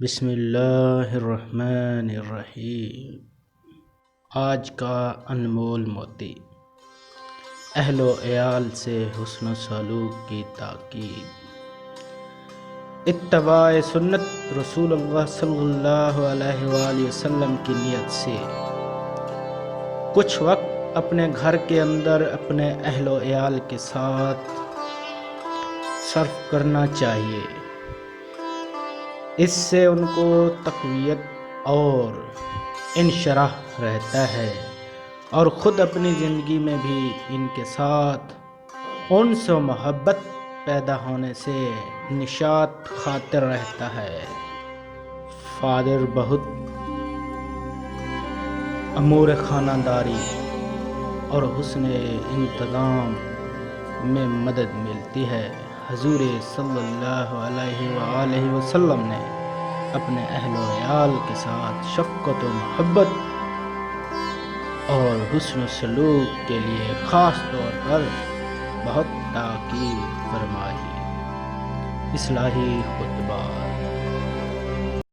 بسم اللہ الرحمن الرحیم۔ آج کا انمول موتی، اہل و عیال سے حسن و سلوک کی تاکید۔ اتباع سنت رسول اللہ صلی اللہ علیہ وآلہ وسلم کی نیت سے کچھ وقت اپنے گھر کے اندر اپنے اہل و عیال کے ساتھ صرف کرنا چاہیے۔ اس سے ان کو تقویت اور انشراح رہتا ہے اور خود اپنی زندگی میں بھی ان کے ساتھ انس و محبت پیدا ہونے سے نشاط خاطر رہتا ہے۔ فادر بہت امور خانہ داری اور حسن انتظام میں مدد ملتی ہے۔ حضور صلی اللہ علیہ وآلہ وسلم نے اپنے اہل و عیال کے ساتھ شفقت و محبت اور حسن و سلوک کے لیے خاص طور پر بہت تاکید فرمائی۔ اصلاحی خطبات۔